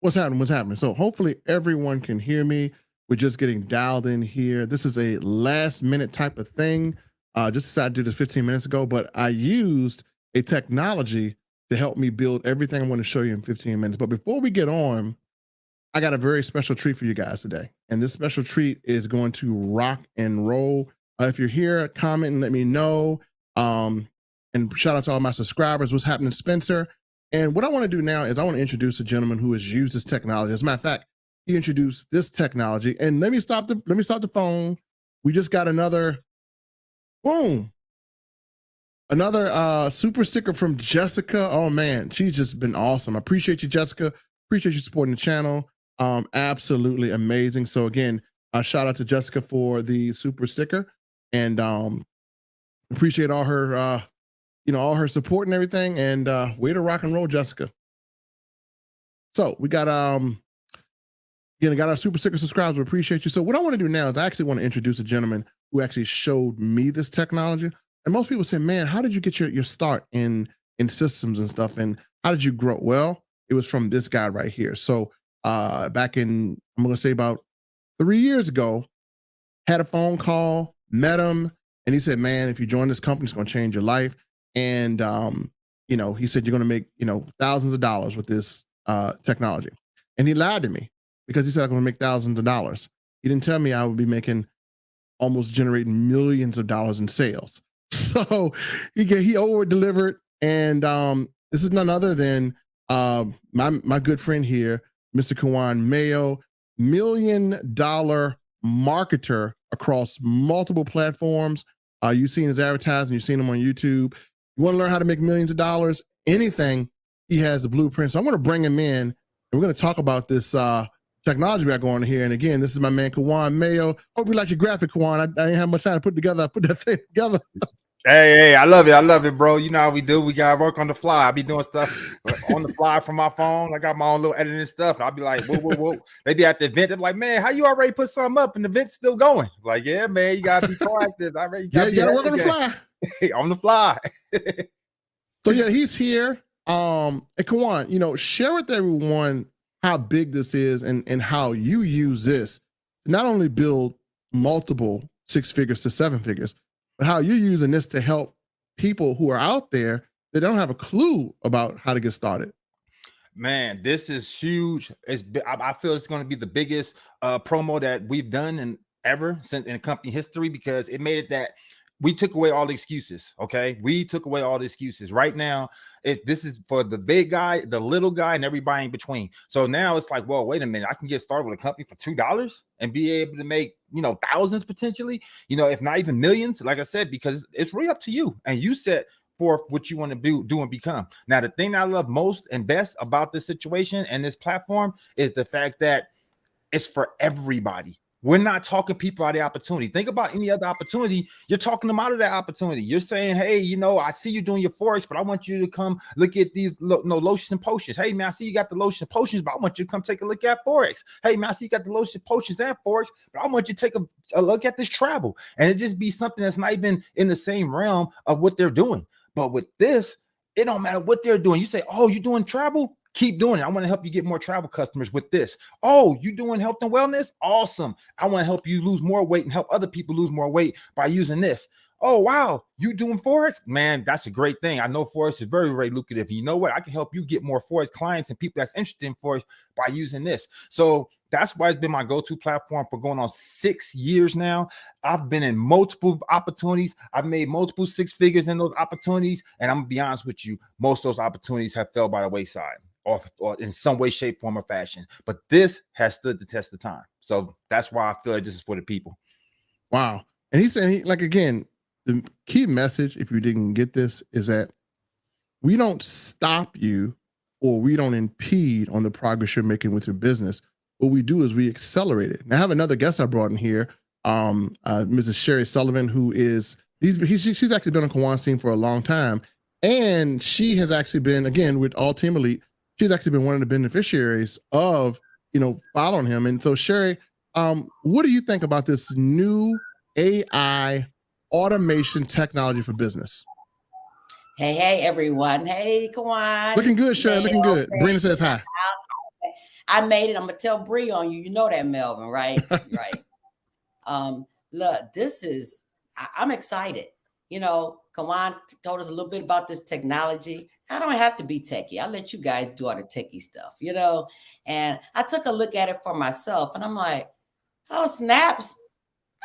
What's happening? What's happening? So hopefully everyone can hear me. We're just getting dialed in here. This is a last minute type of thing. Just decided to do this 15 minutes ago, but I used a technology to help me build everything I want to show you in 15 minutes. But before we get on, I got a very special treat for you guys today. And this special treat is going to rock and roll. If you're here, comment and let me know. And shout out to all my subscribers. What's happening, Spencer? And what I want to do now is I want to introduce a gentleman who has used this technology. As a matter of fact, he introduced this technology. And let me stop the phone. We just got another boom. Another super sticker from Jessica. Oh man, she's just been awesome. I appreciate you, Jessica. Appreciate you supporting the channel. Absolutely amazing. So again, shout out to Jessica for the super sticker, and appreciate all her all her support and everything. And way to rock and roll, Jessica. So we got again, got our super sticker subscribers. We appreciate you. So what I want to do now is I actually want to introduce a gentleman who actually showed me this technology. And most people say, man, how did you get your start in systems and stuff? And how did you grow? Well, it was from this guy right here. So back in, I'm going to say about 3 years ago, had a phone call, met him, and he said, man, if you join this company, it's going to change your life. And, he said, you're going to make, thousands of dollars with this technology. And he lied to me because he said, I'm going to make thousands of dollars. He didn't tell me I would be making almost generating millions of dollars in sales. So he over delivered. And this is none other than my good friend here, Mr. Kawan Mayo, $1 million marketer across multiple platforms. You've seen his advertising, you've seen him on YouTube. You want to learn how to make millions of dollars, anything, he has the blueprint. So I'm going to bring him in and we're going to talk about this technology we got going here. And again, this is my man, Kawan Mayo. Hope you like your graphic, Kawan. I didn't have much time to put that thing together. Hey, I love it, bro. You know how we do. We gotta work on the fly. I be doing stuff on the fly from my phone. I got my own little editing stuff. I'll be like, whoa. They be at the event. They're like, man, how you already put something up and the event's still going? Like, yeah, man, you gotta be proactive. You gotta work on the fly. On the fly. So yeah, he's here. And Kawan, share with everyone how big this is and how you use this to not only build multiple 6 figures to 7 figures, but how you're using this to help people who are out there that don't have a clue about how to get started. Man, this is huge. I feel it's going to be the biggest promo that we've done ever since in company history, because it made it that we took away all the excuses. Okay, we took away all the excuses. Right now, this is for the big guy, the little guy, and everybody in between. So now it's like, well, wait a minute, I can get started with a company for $2 and be able to make thousands potentially, if not even millions. Like I said, because it's really up to you, and you set for what you want to do and become. Now, the thing I love most and best about this situation and this platform is the fact that it's for everybody. We're not talking people out of the opportunity. Think about any other opportunity. You're talking them out of that opportunity. You're saying, hey, I see you doing your Forex, but I want you to come look at these lotions and potions. Hey, man, I see you got the lotion and potions, but I want you to come take a look at Forex. Hey, man, I see you got the lotion, potions, and Forex, but I want you to take a look at this travel. And it just be something that's not even in the same realm of what they're doing. But with this, it don't matter what they're doing. You say, oh, you're doing travel? Keep doing it. I want to help you get more travel customers with this. Oh, you doing health and wellness? Awesome. I want to help you lose more weight and help other people lose more weight by using this. Oh, wow. You doing Forex? Man, that's a great thing. I know Forex is very, very lucrative. You know what? I can help you get more Forex clients and people that's interested in Forex by using this. So that's why it's been my go-to platform for going on 6 years now. I've been in multiple opportunities. I've made multiple 6 figures in those opportunities. And I'm going to be honest with you, most of those opportunities have fell by the wayside. Or in some way, shape, form, or fashion. But this has stood the test of time. So that's why I feel like this is for the people. Wow. And he's saying, again, the key message, if you didn't get this, is that we don't stop you or we don't impede on the progress you're making with your business. What we do is we accelerate it. Now, I have another guest I brought in here, Mrs. Sherry Sullivan, who is, she's actually been on Kawan's team for a long time. And she has actually been, again, with All Team Elite, she's actually been one of the beneficiaries of, following him. And so, Sherry, what do you think about this new AI automation technology for business? Hey, everyone. Hey, Kawan. Looking good, Sherry. Looking good. Brina says hi. I made it. I'm gonna tell Bree on you. You know that, Melvin, right? Right. Look, this is. I'm excited. You know, Kawan told us a little bit about this technology. I don't have to be techie. I'll let you guys do all the techie stuff, you know. And I took a look at it for myself, and I'm like, oh snaps!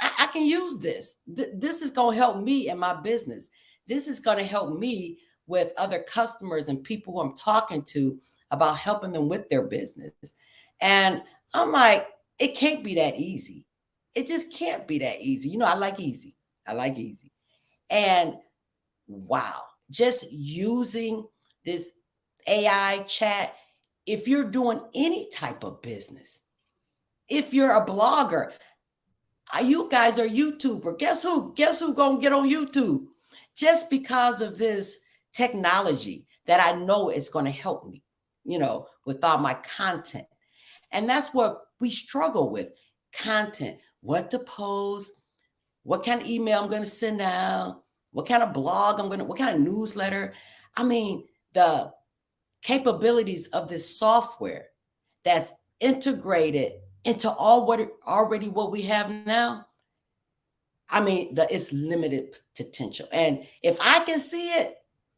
I can use this. This is going to help me in my business. This is going to help me with other customers and people who I'm talking to about helping them with their business. And I'm like, it can't be that easy. It just can't be that easy. You know, I like easy. I like easy. And wow, just using this AI chat, if you're doing any type of business, if you're a blogger, you guys are YouTuber. Guess who? Guess who gonna get on YouTube? Just because of this technology that I know it's gonna help me, you know, with all my content. And that's what we struggle with: content, what to post, what kind of email I'm gonna send out, what kind of blog what kind of newsletter. I mean, the capabilities of this software that's integrated into already what we have now. I mean, it's limited potential. And if I can see it,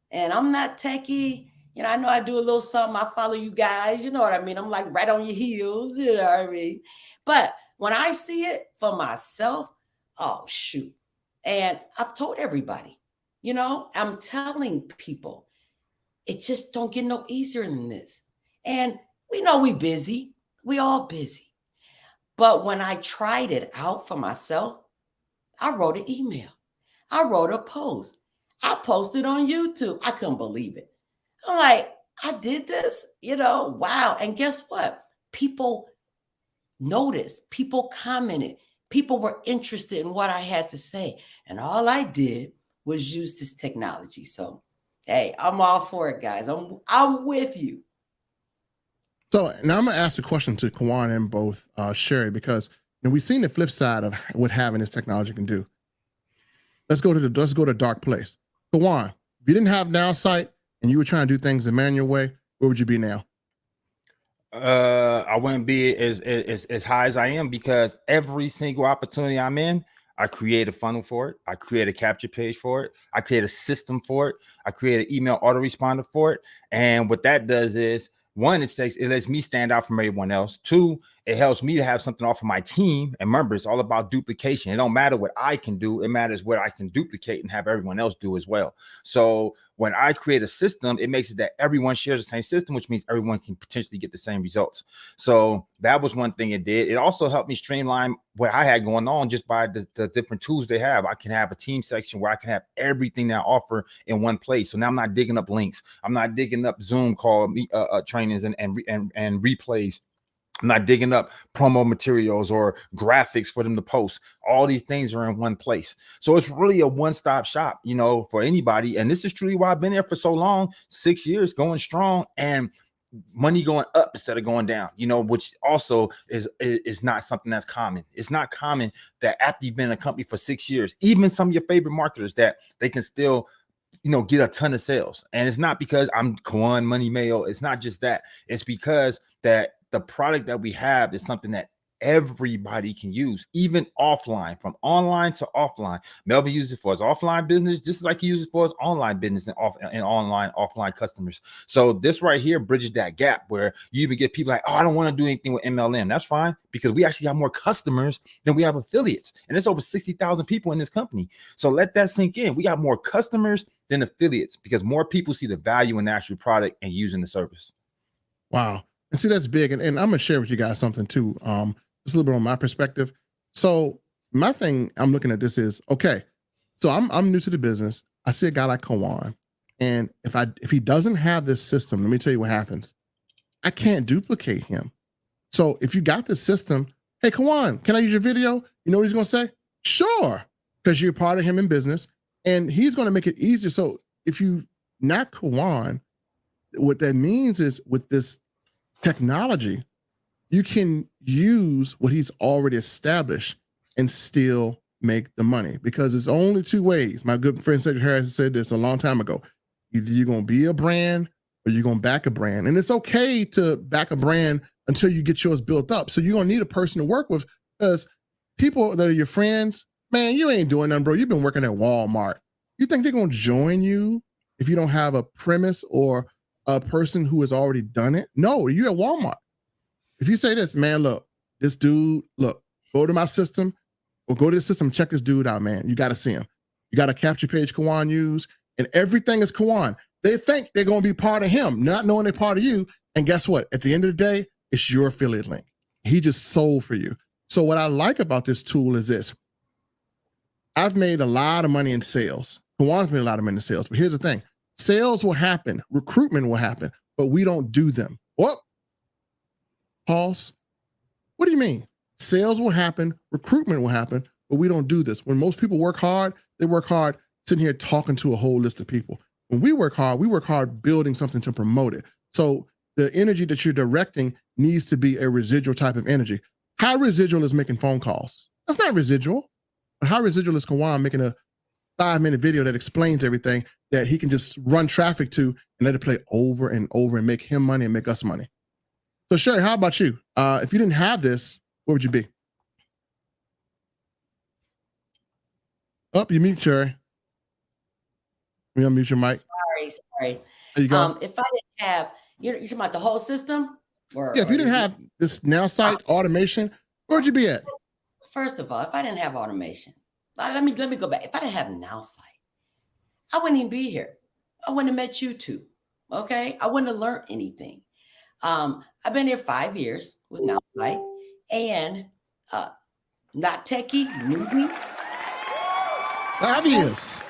and I'm not techie, you know, I know I do a little something. I follow you guys, you know what I mean? I'm like right on your heels, you know what I mean? But when I see it for myself, oh shoot. And I've told everybody, you know, I'm telling people, it just don't get no easier than this. And we know we busy. We all busy. But when I tried it out for myself, I wrote an email. I wrote a post. I posted on YouTube. I couldn't believe it. I'm like, I did this, you know, wow. And guess what? People noticed, people commented, people were interested in what I had to say. And all I did was use this technology. So, hey, I'm all for it, guys. I'm with you. So now I'm gonna ask a question to Kawan and both Sherry, because you know, we've seen the flip side of what having this technology can do. Let's go to the dark place. Kawan, if you didn't have Nowsite and you were trying to do things the manual way, where would you be now? I wouldn't be as high as I am, because every single opportunity I'm in, I create a funnel for it. I create a capture page for it. I create a system for it. I create an email autoresponder for it. And what that does is, one, it lets me stand out from everyone else. Two, it helps me to have something off of my team. And remember, it's all about duplication. It don't matter what I can do. It matters what I can duplicate and have everyone else do as well. So when I create a system, it makes it that everyone shares the same system, which means everyone can potentially get the same results. So that was one thing it did. It also helped me streamline what I had going on just by the different tools they have. I can have a team section where I can have everything that I offer in one place. So now I'm not digging up links. I'm not digging up Zoom call trainings and replays. I'm not digging up promo materials or graphics for them to post. All these things are in one place. So it's really a one-stop shop, you know, for anybody. And this is truly why I've been there for so long, 6 years, going strong, and money going up instead of going down, you know, which also is not something that's common. It's not common that after you've been in a company for 6 years, even some of your favorite marketers, that they can still, you know, get a ton of sales. And it's not because I'm Kwan Money Mayo. It's not just that. It's because that the product that we have is something that everybody can use, even offline, from online to offline. Melvin uses it for his offline business, just like he uses it for his online business and online, offline customers. So this right here bridges that gap where you even get people like, oh, I don't want to do anything with MLM. That's fine, because we actually have more customers than we have affiliates. And it's over 60,000 people in this company. So let that sink in. We got more customers than affiliates because more people see the value in the actual product and using the service. Wow. And see, that's big. And I'm going to share with you guys something too. Just a little bit on my perspective. So my thing, I'm looking at this is, okay, so I'm new to the business. I see a guy like Kawan, and if he doesn't have this system, let me tell you what happens. I can't duplicate him. So if you got this system, hey, Kawan, can I use your video? You know what he's going to say? Sure, because you're part of him in business, and he's going to make it easier. So if you not Kawan, what that means is with this technology, you can use what he's already established and still make the money, because there's only two ways. My good friend Cedric Harris said this a long time ago. Either you're going to be a brand or you're going to back a brand. And it's okay to back a brand until you get yours built up. So you're gonna need a person to work with, because people that are your friends, man, you ain't doing nothing, bro. You've been working at Walmart. You think they're gonna join you if you don't have a premise or a person who has already done it? No, you're at Walmart. If you say this, man, look, this dude, look, go to my system or go to the system, check this dude out, man. You got to see him. You got a capture page Kawan use, and everything is Kawan. They think they're going to be part of him, not knowing they're part of you. And guess what? At the end of the day, it's your affiliate link. He just sold for you. So what I like about this tool is this. I've made a lot of money in sales. Kawan's made a lot of money in sales, but here's the thing. Sales will happen, recruitment will happen, but we don't do them. What? Pause. What do you mean? Sales will happen, recruitment will happen, but we don't do this. When most people work hard, they work hard sitting here talking to a whole list of people. When we work hard building something to promote it. So the energy that you're directing needs to be a residual type of energy. How residual is making phone calls? That's not residual. But how residual is Kawan making a 5-minute video that explains everything that he can just run traffic to and let it play over and over and make him money and make us money? So Sherry, how about you? If you didn't have this, where would you be? Oh, you mute, Sherry. You unmute your mic. Sorry. There you go. If I didn't have, you're talking about the whole system? If you didn't have this Nowsite automation, where'd you be at? First of all, if I didn't have automation, let me go back. If I didn't have Nowsite, I wouldn't even be here. I wouldn't have met you two. Okay, I wouldn't have learned anything. I've been here 5 years with Nowsite, and not techie, newbie. 5 years.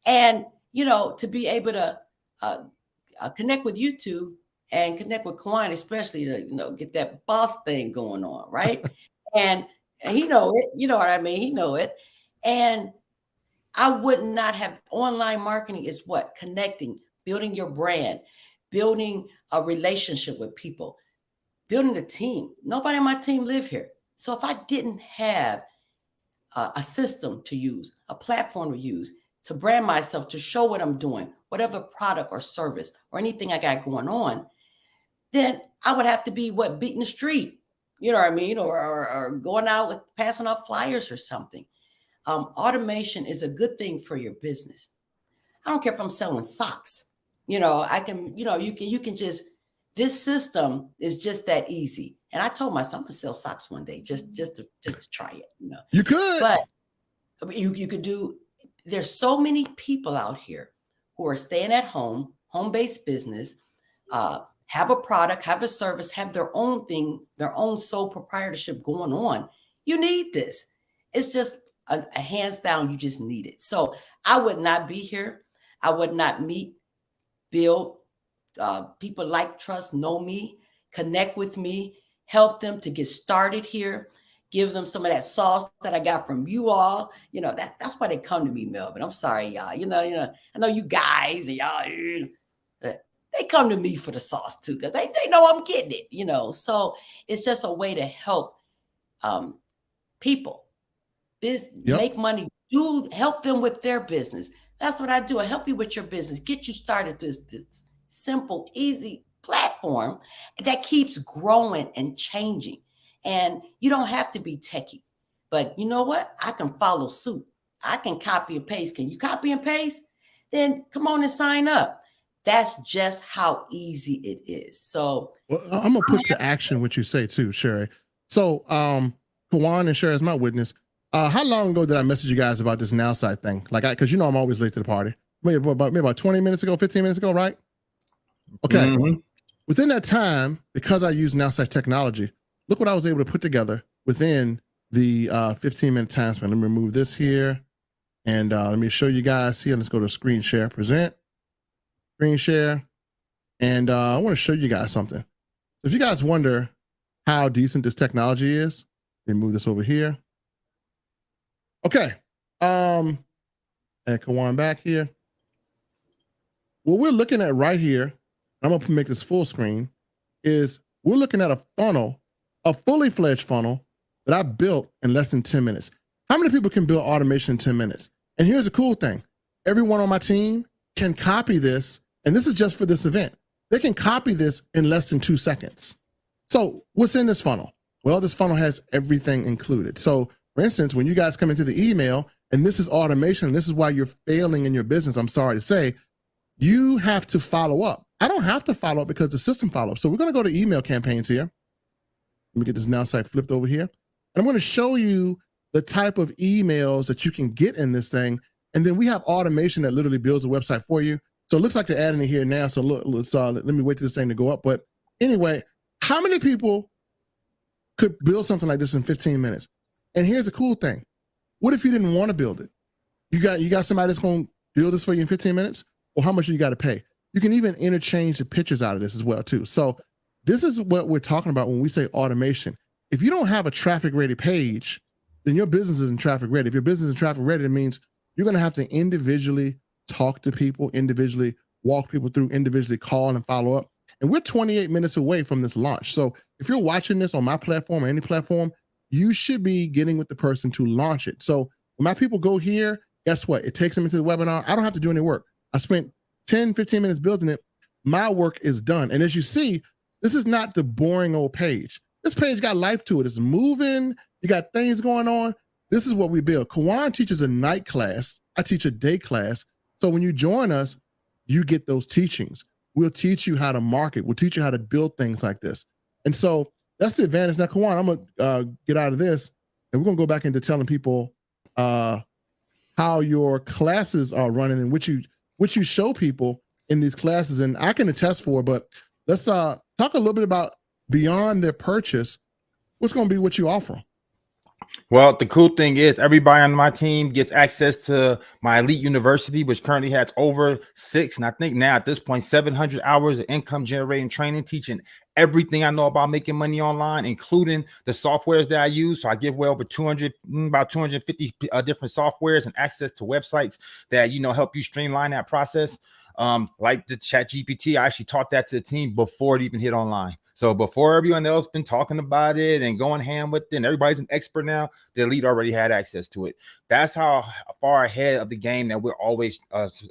And to be able to connect with you two and connect with Kawan, especially to get that boss thing going on, right? and he know it, you know what I mean? He know it. And I would not have online marketing is what? Connecting, building your brand, building a relationship with people, building a team. Nobody on my team live here. So if I didn't have a system to use, a platform to use, to brand myself, to show what I'm doing, whatever product or service or anything I got going on, then I would have to be beating the street, you know what I mean? Or going out with passing out flyers or something. Automation is a good thing for your business. I don't care if I'm selling socks. I can, you can just, this system is just that easy. And I told myself I'm gonna sell socks one day, just to try it. You could, but you could do. There's so many people out here who are staying at home, home-based business, have a product, have a service, have their own thing, their own sole proprietorship going on. You need this. It's just a hands down. You just need it. So I would not be here. I would not meet, build. People like, trust, know me, connect with me, help them to get started here, give them some of that sauce that I got from you all. That's why they come to me, Melvin. I'm sorry, y'all. I know you guys and y'all, they come to me for the sauce too, because they know I'm getting it, So it's just a way to help people make money, help them with their business. That's what I do. I help you with your business, get you started this simple, easy platform that keeps growing and changing. And you don't have to be techie, but you know what? I can follow suit. I can copy and paste. Can you copy and paste? Then come on and sign up. That's just how easy it is. So I'm gonna put to action what you say too, Sherry. So Kawan and Sherry is my witness. How long ago did I message you guys about this Nowsite thing? Because I'm always late to the party. Maybe about 20 minutes ago, 15 minutes ago, right? Okay. Mm-hmm. Within that time, because I use Nowsite technology, look what I was able to put together within the 15-minute time span. Let me remove this here. And let me show you guys here. Let's go to screen share, present, screen share. And I want to show you guys something. If you guys wonder how decent this technology is, let me move this over here. Okay. And come on back here. What we're looking at right here, I'm going to make this full screen, is we're looking at a funnel, a fully fledged funnel that I built in less than 10 minutes. How many people can build automation in 10 minutes? And here's the cool thing. Everyone on my team can copy this, and this is just for this event. they can copy this in less than 2 seconds. So what's in this funnel? Well, this funnel has everything included. So for instance, when you guys come into the email, and this is automation, and this is why you're failing in your business, I'm sorry to say, you have to follow up. I don't have to follow up because the system follows. So we're going to go to email campaigns here. Let me get this Nowsite flipped over here. And I'm going to show you the type of emails that you can get in this thing. And then we have automation that literally builds a website for you. So it looks like they're adding it here now. So look, let me wait for this thing to go up. But anyway, how many people could build something like this in 15 minutes? And here's the cool thing. What if you didn't want to build it? You got somebody that's going to build this for you in 15 minutes? Or how much do you got to pay? You can even interchange the pictures out of this as well too. So this is what we're talking about when we say automation. If you don't have a traffic ready page, then your business isn't traffic ready. If your business is traffic ready, it means you're going to have to individually talk to people, individually walk people through, individually call and follow up. And we're 28 minutes away from this launch. So if you're watching this on my platform or any platform, you should be getting with the person to launch it. So when my people go here, guess what? It takes them into the webinar. I don't have to do any work. I spent 10, 15 minutes building it. My work is done. And as you see, this is not the boring old page. This page got life to it. It's moving. You got things going on. This is what we build. Kawan teaches a night class. I teach a day class. So when you join us, you get those teachings. We'll teach you how to market. We'll teach you how to build things like this. And so that's the advantage. Now, Kawan, I'm going to get out of this, and we're going to go back into telling people how your classes are running and what you show people in these classes. And I can attest for, but let's talk a little bit about beyond their purchase. What's going to be what you offer? Well, the cool thing is everybody on my team gets access to my elite university, which currently has over 6, and I think now at this point, 700 hours of income generating training, teaching everything I know about making money online, including the softwares that I use. So I give away over 250 different softwares and access to websites that, help you streamline that process. Like the ChatGPT, I actually taught that to the team before it even hit online. So before everyone else been talking about it and going ham with it, and everybody's an expert now, the elite already had access to it. That's how far ahead of the game that we're always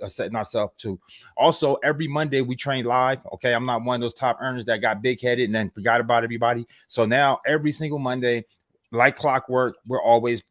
setting ourselves to. Also, every Monday we train live. Okay, I'm not one of those top earners that got big headed and then forgot about everybody. So now every single Monday, like clockwork, we're always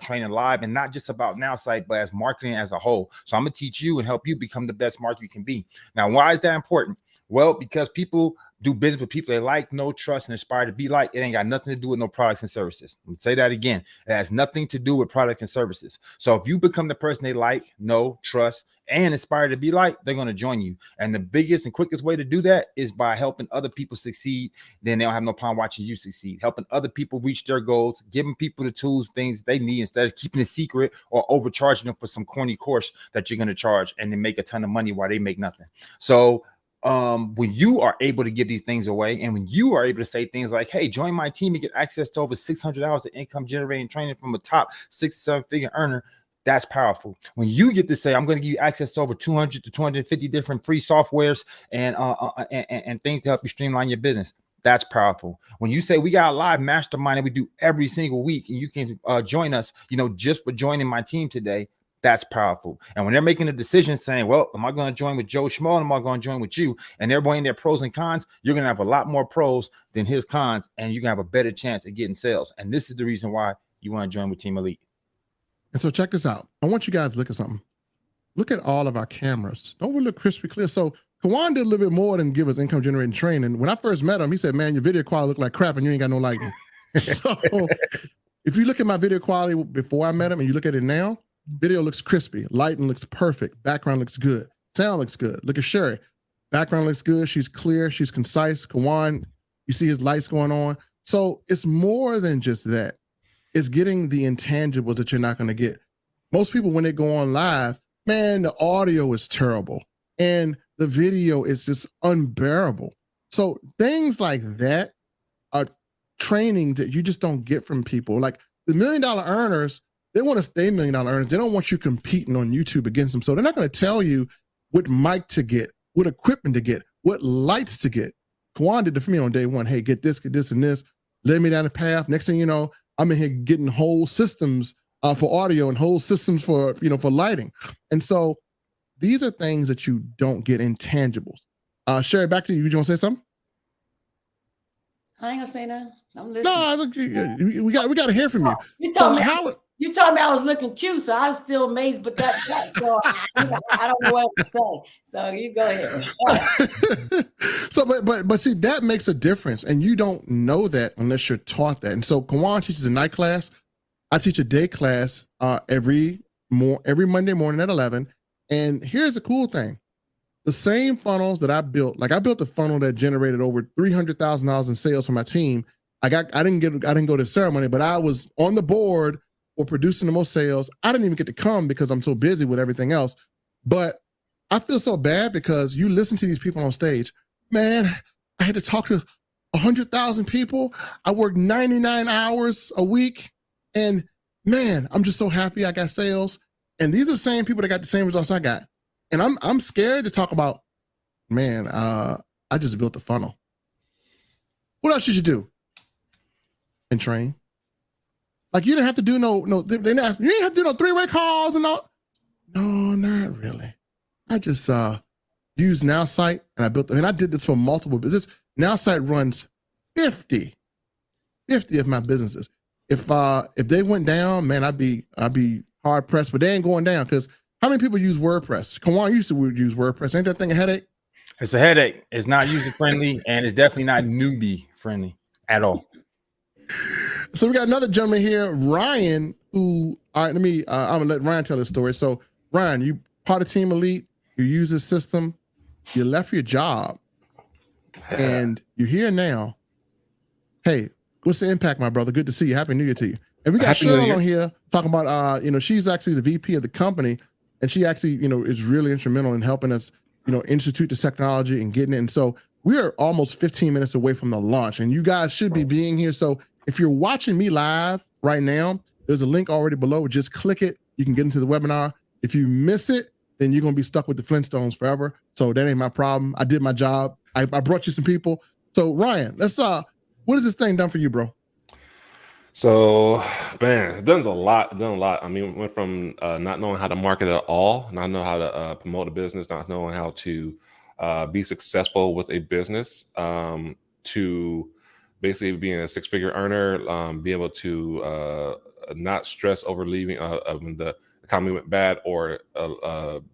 training live, and not just about Nowsite, but as marketing as a whole. So I'm gonna teach you and help you become the best marketer you can be. Now, why is that important? Well, because people do business with people they like, know, trust, and aspire to be like. It ain't got nothing to do with no products and services. Let me say that again. It has nothing to do with products and services. So if you become the person they like, know, trust, and aspire to be like, they're going to join you. And the biggest and quickest way to do that is by helping other people succeed. Then they don't have no problem watching you succeed. Helping other people reach their goals, giving people the tools, things they need, instead of keeping it secret or overcharging them for some corny course that you're going to charge and then make a ton of money while they make nothing. So when you are able to give these things away, and when you are able to say things like, hey, join my team and get access to over 600 hours of income generating training from a top 6-7 figure earner, that's powerful. When you get to say, I'm going to give you access to over 200 to 250 different free softwares and things to help you streamline your business, that's powerful. When you say we got a live mastermind that we do every single week, and you can join us, just for joining my team today, that's powerful. And when they're making a decision saying, well, am I going to join with Joe Schmo, or am I going to join with you? And they're weighing their pros and cons, you're going to have a lot more pros than his cons, and you can have a better chance at getting sales. And this is the reason why you want to join with Team Elite. And so check this out. I want you guys to look at something. Look at all of our cameras. Don't we look crispy clear? So Kawan did a little bit more than give us income generating training. When I first met him, he said, man, your video quality look like crap and you ain't got no lighting. So if you look at my video quality before I met him and you look at it now, video looks crispy, lighting looks perfect, background looks good, sound looks good. Look at Sherry, background looks good, she's clear, she's concise. Kawan, you see his lights going on. So it's more than just that. It's getting the intangibles that you're not going to get. Most people, when they go on live, man, the audio is terrible and the video is just unbearable. So things like that are training that you just don't get from people. Like the $1 million earners, they want to stay $1 million earners. They don't want you competing on YouTube against them. So they're not going to tell you what mic to get, what equipment to get, what lights to get. Kawan did it for me on day one. Hey, get this, and this. Led me down the path. Next thing you know, I'm in here getting whole systems for audio and whole systems for lighting. And so these are things that you don't get, intangibles. Sherry, back to you. You want to say something? I ain't gonna say nothing. I'm listening. No, look, we got to hear from you. You So told me how? you told me I was looking cute, so I was still amazed. But so I don't know what to say. So you go ahead. So, but see, that makes a difference, and you don't know that unless you're taught that. And so, Kawan teaches a night class. I teach a day class every Monday morning at 11. And here's the cool thing: the same funnels that I built, like I built a funnel that generated over $300,000 in sales for my team. I didn't go to the ceremony, but I was on the board for producing the most sales. I didn't even get to come because I'm so busy with everything else. But I feel so bad because you listen to these people on stage. Man, I had to talk to 100,000 people. I worked 99 hours a week. And man, I'm just so happy I got sales. And these are the same people that got the same results I got. And I'm scared to talk about, man, I just built a funnel. What else should you do? And train. Like you didn't have to do you didn't have to do no 3-way calls and all. No, not really. I just used Nowsite and I built, and I did this for multiple businesses. Nowsite runs 50 of my businesses. If they went down, man, I'd be hard pressed, but they ain't going down because how many people use WordPress? Kawan used to use WordPress. Ain't that thing a headache? It's a headache. It's not user friendly, and it's definitely not newbie friendly at all. So we got another gentleman here, Ryan, who, all right, I'm gonna let Ryan tell his story. So Ryan, you part of Team Elite, you use this system, you left your job, and you're here now. Hey, what's the impact, my brother? Good to see you. Happy New Year to you. And we got Cheryl on here talking about, she's actually the VP of the company, and she actually, is really instrumental in helping us, institute this technology and getting it. And so we are almost 15 minutes away from the launch, and you guys should be being here. So if you're watching me live right now, there's a link already below. Just click it. You can get into the webinar. If you miss it, then you're going to be stuck with the Flintstones forever. So that ain't my problem. I did my job. I brought you some people. So Ryan, let's what has this thing done for you, bro? So, man, it's done a lot. I mean, went from not knowing how to market at all, not knowing how to promote a business, not knowing how to be successful with a business, to basically being a 6-figure earner, be able to not stress over leaving when the economy went bad, or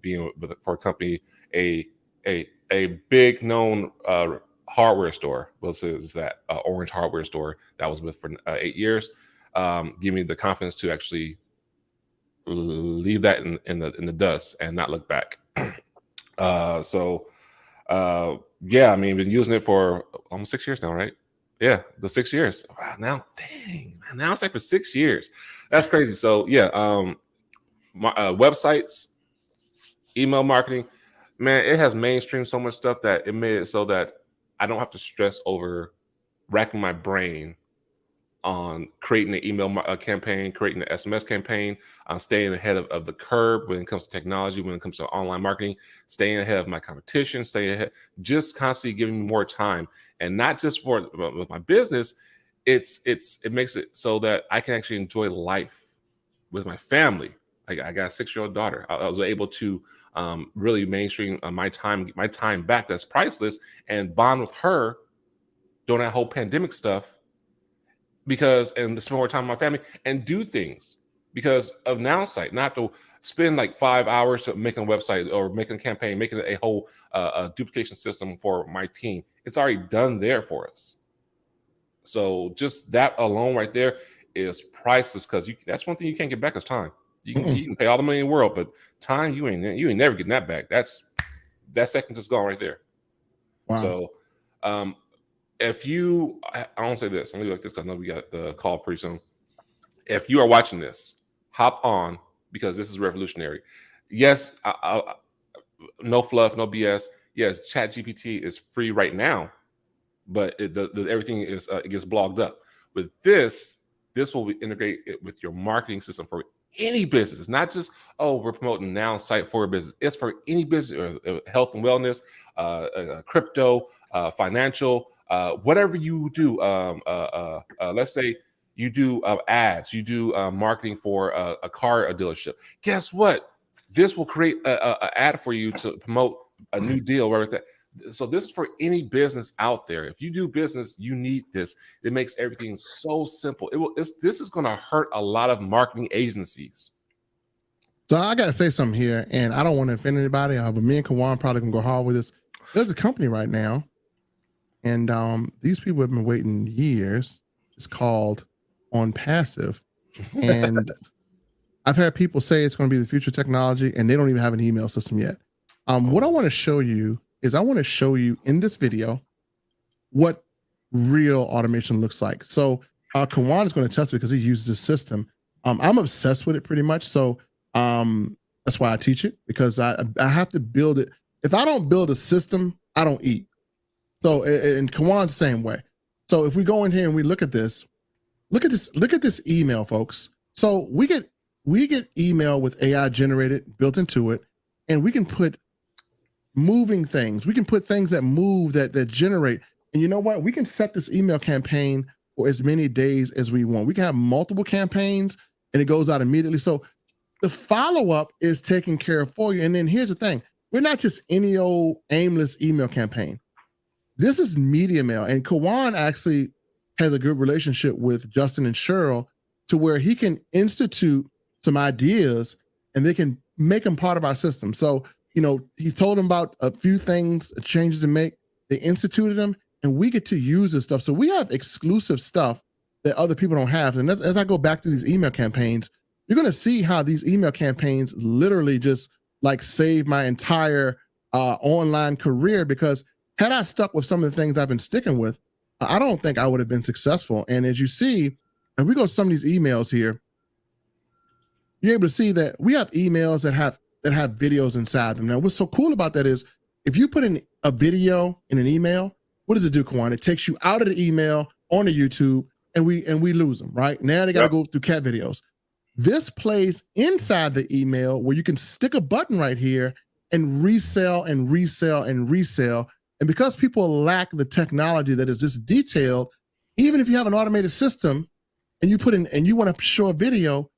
being for a company, a big known hardware store. Is that Orange hardware store that I was with for 8 years. Give me the confidence to actually leave that in the dust and not look back. Yeah, I mean, been using it for almost 6 years now, right? Yeah, the 6 years. Wow, now, dang, man, now it's like for 6 years. That's crazy. So yeah, my websites, email marketing, man, it has mainstreamed so much stuff that it made it so that I don't have to stress over racking my brain on creating an email campaign, creating an SMS campaign, staying ahead of the curve when it comes to technology, when it comes to online marketing, staying ahead of my competition, staying ahead, just constantly giving me more time. And not just with my business, it makes it so that I can actually enjoy life with my family. I got a 6-year-old daughter. I was able to really mainstream my time back that's priceless, and bond with her during that whole pandemic stuff, and spend more time with my family and do things because of Nowsite. Not to spend like 5 hours making a website or making a campaign, making a whole duplication system for my team. It's already done there for us. So just that alone right there is priceless, because that's one thing you can't get back is time. You can pay all the money in the world, but time, you ain't never getting that back. That second just gone right there. Wow. So if you, I won't say this, I'm gonna do like this because I know we got the call pretty soon. If you are watching this, hop on, because this is revolutionary. Yes, no fluff, no BS. Yes, ChatGPT is free right now, but everything is it gets blogged up. With this will integrate it with your marketing system for any business. It's not just, we're promoting Nowsite for a business. It's for any business, health and wellness, crypto, financial, whatever you do. Let's say you do ads, you do marketing for a car dealership. Guess what? This will create an ad for you to promote a new deal. Where So this is for any business out there. If you do business, you need this. It makes everything so simple. This is going to hurt a lot of marketing agencies. So I got to say something here, and I don't want to offend anybody, but me and Kawan probably gonna go hard with this. There's a company right now, and these people have been waiting years. It's called On Passive, and I've had people say it's going to be the future technology, and they don't even have an email system yet. What I want to show you is I want to show you in this video what real automation looks like. So Kawan is going to test it because he uses this system. I'm obsessed with it pretty much. So that's why I teach it, because I have to build it. If I don't build a system, I don't eat. So, and Kawan's the same way. So if we go in here and we look at this email, folks. So we get email with AI generated built into it, and we can put moving things. We can put things that move, that generate. And you know what? We can set this email campaign for as many days as we want. We can have multiple campaigns and it goes out immediately. So the follow-up is taken care of for you. And then here's the thing. We're not just any old aimless email campaign. This is media mail. And Kawan actually has a good relationship with Justin and Cheryl to where he can institute some ideas and they can make them part of our system. So, you know, he told them about a few things, changes to make. They instituted them and we get to use this stuff. So we have exclusive stuff that other people don't have. And as I go back to these email campaigns, you're going to see how these email campaigns literally just like saved my entire online career, because had I stuck with some of the things I've been sticking with, I don't think I would have been successful. And as you see, and we go to some of these emails here, you're able to see that we have emails that have videos inside them. Now, what's so cool about that is if you put in a video in an email, what does it do, Kawan? It takes you out of the email onto YouTube, and we lose them, right? Now they got to go through cat videos. This plays inside the email where you can stick a button right here and resell and resell and resell. And because people lack the technology that is this detailed, even if you have an automated system and you put in and you want to show a video,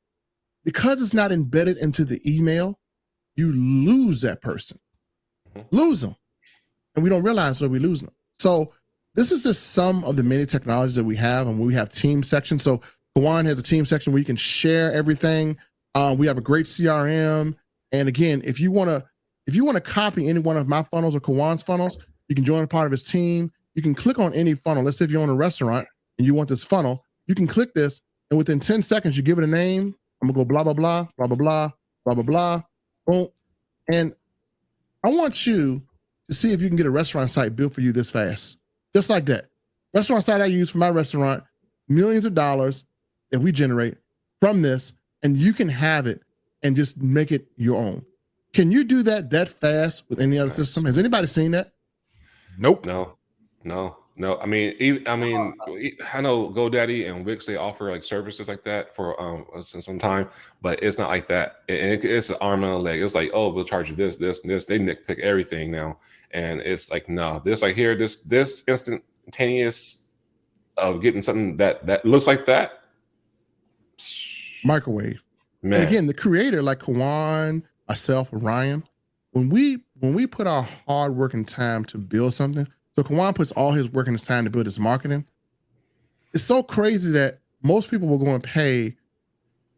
because it's not embedded into the email, you lose that person, lose them. And we don't realize that we lose them. So this is just some of the many technologies that we have, and we have team sections. So Kawan has a team section where you can share everything. We have a great CRM. And again, if you want to copy any one of my funnels or Kawan's funnels, you can join a part of his team. You can click on any funnel. Let's say if you own a restaurant and you want this funnel, you can click this, and within 10 seconds, you give it a name. I'm gonna go blah, blah, blah, blah, blah, blah, blah, blah, blah, boom. And I want you to see if you can get a restaurant site built for you this fast. Just like that. Restaurant site I use for my restaurant, millions of dollars that we generate from this, and you can have it and just make it your own. Can you do that fast with any other system? Has anybody seen that? Nope. No. I mean, I know GoDaddy and Wix, they offer like services like that for some time, but it's not like that. It's an arm and a leg. It's like, oh, we'll charge you this, and this. They nitpick everything now, and it's like, no, this like here, this instantaneous of getting something that looks like that. Microwave. Man. And again, the creator, like Kawan, myself, Ryan, when we put our hard work and time to build something, so Kawan puts all his work and his time to build his marketing. It's so crazy that most people will go and pay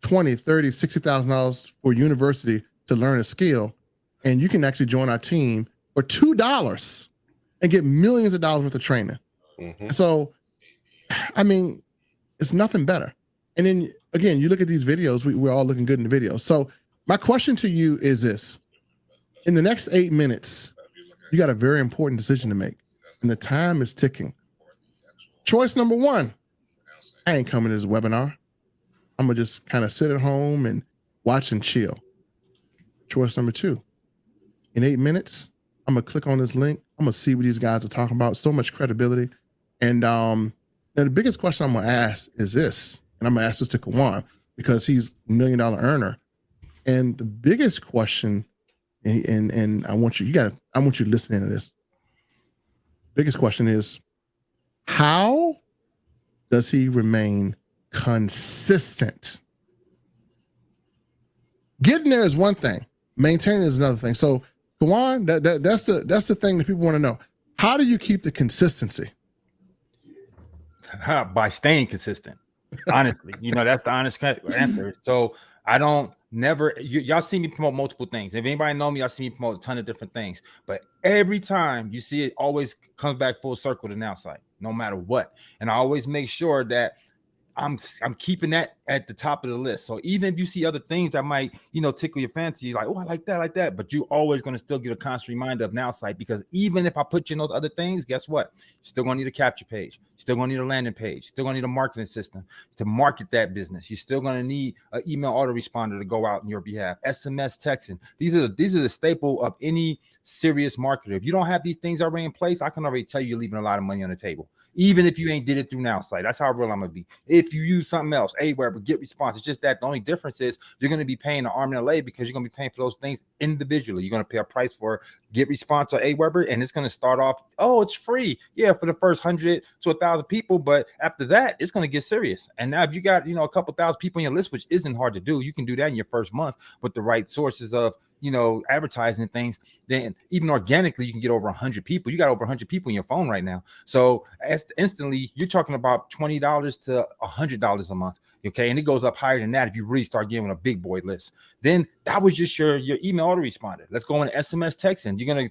$20,000, $30,000, $60,000 for university to learn a skill, and you can actually join our team for $2 and get millions of dollars worth of training. Mm-hmm. So, I mean, it's nothing better. And then again, you look at these videos, we're all looking good in the videos. So my question to you is this: in the next 8 minutes, you got a very important decision to make, and the time is ticking. Choice number one: I ain't coming to this webinar. I'm gonna just kind of sit at home and watch and chill. Choice number two: in 8 minutes, I'm gonna click on this link. I'm gonna see what these guys are talking about. So much credibility. And now the biggest question I'm gonna ask is this, and I'm gonna ask this to Kawan because he's $1 million earner. And the biggest question, and I want you to listen to this. Biggest question is, how does he remain consistent? Getting there is one thing, maintaining is another thing. So Kawan, that's the thing that people want to know. How do you keep the consistency? By staying consistent. Honestly, that's the honest answer. So I don't y'all see me promote multiple things. If anybody know me, y'all see me promote a ton of different things. But every time you see it, always comes back full circle to Nowsite, no matter what. And I always make sure that I'm keeping that at the top of the list. So even if you see other things that might, tickle your fancy, like, oh, I like that, but you always going to still get a constant reminder of Nowsite, because even if I put you in those other things, guess what? You're still going to need a capture page. You're still going to need a landing page. You're still going to need a marketing system to market that business. You're still going to need an email autoresponder to go out on your behalf. SMS texting. These are the staple of any serious marketer. If you don't have these things already in place, I can already tell you're leaving a lot of money on the table. Even if you ain't did it through Nowsite. That's how real I'm gonna be. If you use something else, Aweber, get response. It's just that the only difference is you're gonna be paying an arm and a leg, because you're gonna be paying for those things individually. You're gonna pay a price for get response or Aweber, and it's gonna start off, oh, it's free. Yeah, for the first 100 to 1,000 people, but after that, it's gonna get serious. And now if you got a couple thousand people on your list, which isn't hard to do, you can do that in your first month with the right sources of advertising things, then even organically you can get over 100 people. You got over 100 people in your phone right now, so instantly you're talking about $20 to $100 a month. Okay, and it goes up higher than that if you really start getting a big boy list. Then that was just your email autoresponder. Let's go into SMS texting. You're gonna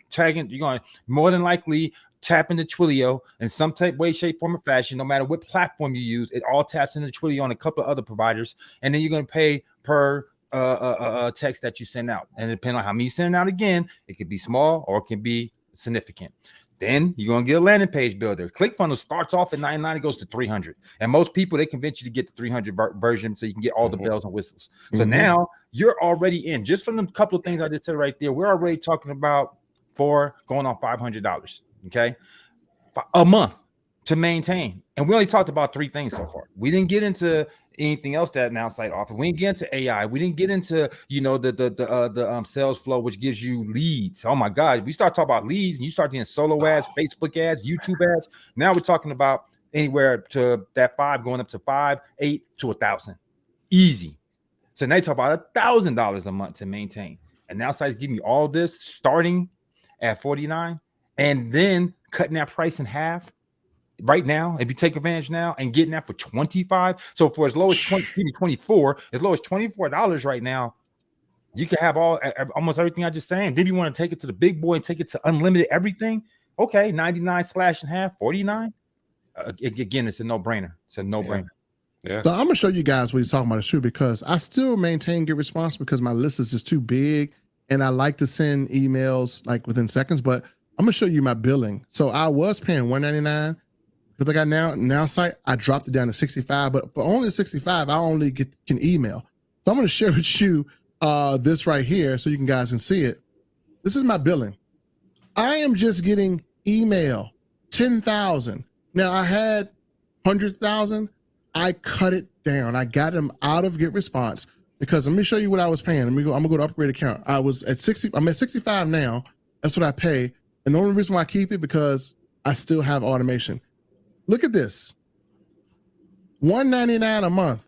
tag in. You're gonna more than likely tap into Twilio in some type, way, shape, form, or fashion. No matter what platform you use, it all taps into Twilio and a couple of other providers, and then you're gonna pay per text that you send out, and depending on how many you send out, again, it could be small or it can be significant. Then you're gonna get a landing page builder. ClickFunnels starts off at $99, it goes to $300, and most people, they convince you to get the 300 version so you can get all the bells and whistles. So now you're already in, just from the couple of things I just said right there, we're already talking about going on $500, okay, a month to maintain. And we only talked about 3 things so far. We didn't get into anything else that Nowsite offer. We didn't get into AI. We didn't get into the sales flow, which gives you leads. Oh my God, we start talking about leads, and you start doing solo ads, Facebook ads, YouTube ads. Now we're talking about anywhere to that 5 going up to 5, 8 to 1,000, easy. So now you talk about $1,000 a month to maintain. And Nowsite's giving you all this starting at $49, and then cutting that price in half. Right now, if you take advantage now and getting that for $25, so for as low as 24, as low as $24 right now, you can have almost everything I just saying. Then you want to take it to the big boy and take it to unlimited everything. Okay, 99 slash in half, 49. Again, it's a no-brainer. It's a no-brainer. Yeah. So I'm gonna show you guys what he's talking about is true, because I still maintain get response because my list is just too big, and I like to send emails like within seconds. But I'm gonna show you my billing. So I was paying $199. Because I got Nowsite, I dropped it down to 65, but for only 65, I only can email. So I'm going to share with you this right here so you guys can see it. This is my billing. I am just getting email, 10,000. Now I had 100,000. I cut it down. I got them out of get response, because let me show you what I was paying. I'm gonna go to upgrade account. I was at 60. I'm at 65 now. That's what I pay. And the only reason why I keep it, because I still have automation. Look at this, $199 a month,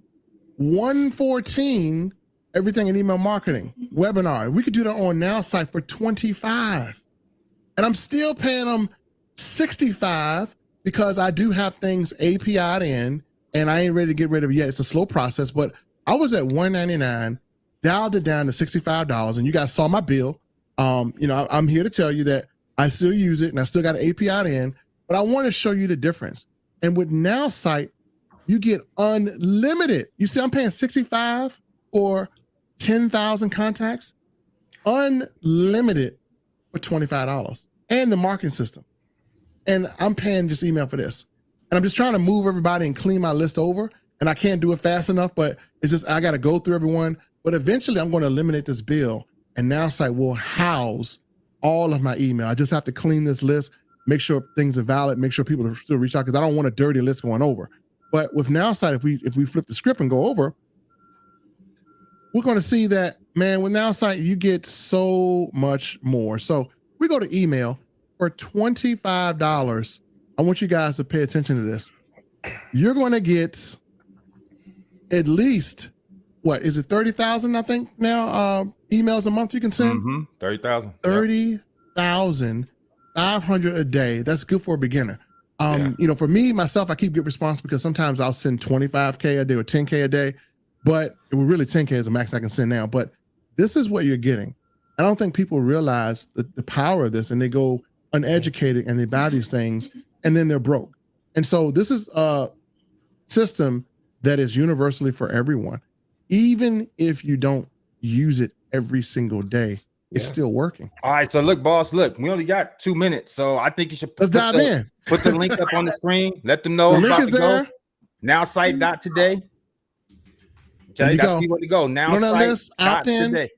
$114 everything in email marketing, webinar. We could do that on Nowsite for $25, and I'm still paying them $65 because I do have things API'd in, and I ain't ready to get rid of it yet. It's a slow process, but I was at $199, dialed it down to $65, and you guys saw my bill. I'm here to tell you that I still use it, and I still got an API'd in. But I want to show you the difference. And with Nowsite, you get unlimited. You see, I'm paying $65 for 10,000 contacts, unlimited for $25, and the marketing system. And I'm paying just email for this. And I'm just trying to move everybody and clean my list over. And I can't do it fast enough, but it's just, I got to go through everyone. But eventually I'm going to eliminate this bill, and Nowsite will house all of my email. I just have to clean this list, make sure things are valid, make sure people still reach out, because I don't want a dirty list going over. But with Nowsite, if we flip the script and go over, we're going to see that, man, with Nowsite, you get so much more. So we go to email for $25. I want you guys to pay attention to this. You're going to get at least, what is it, 30,000, I think now, emails a month you can send? 30,000. 30,500 a day. That's good for a beginner. Yeah. You know, for me, myself, I keep good response because sometimes I'll send 25K a day or 10K a day, but it was really 10K is the max I can send now. But this is what you're getting. I don't think people realize the power of this, and they go uneducated and they buy these things and then they're broke. And so this is a system that is universally for everyone. Even if you don't use it every single day, it's still working. All right, so look, boss, look, we only got 2 minutes, so I think you should Let's dive in. Put the link up on the screen. Let them know The link about is to there. go. Nowsite.today. There Okay, you that's go. where you want to go. You on that list, opt in. Nowsite.today.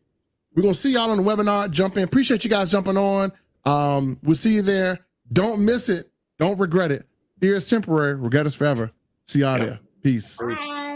We're gonna see y'all on the webinar. Jump in. Appreciate you guys jumping on. We'll see you there. Don't miss it. Don't regret it. Fear is temporary. Regret is forever. See y'all there. Peace. Bye.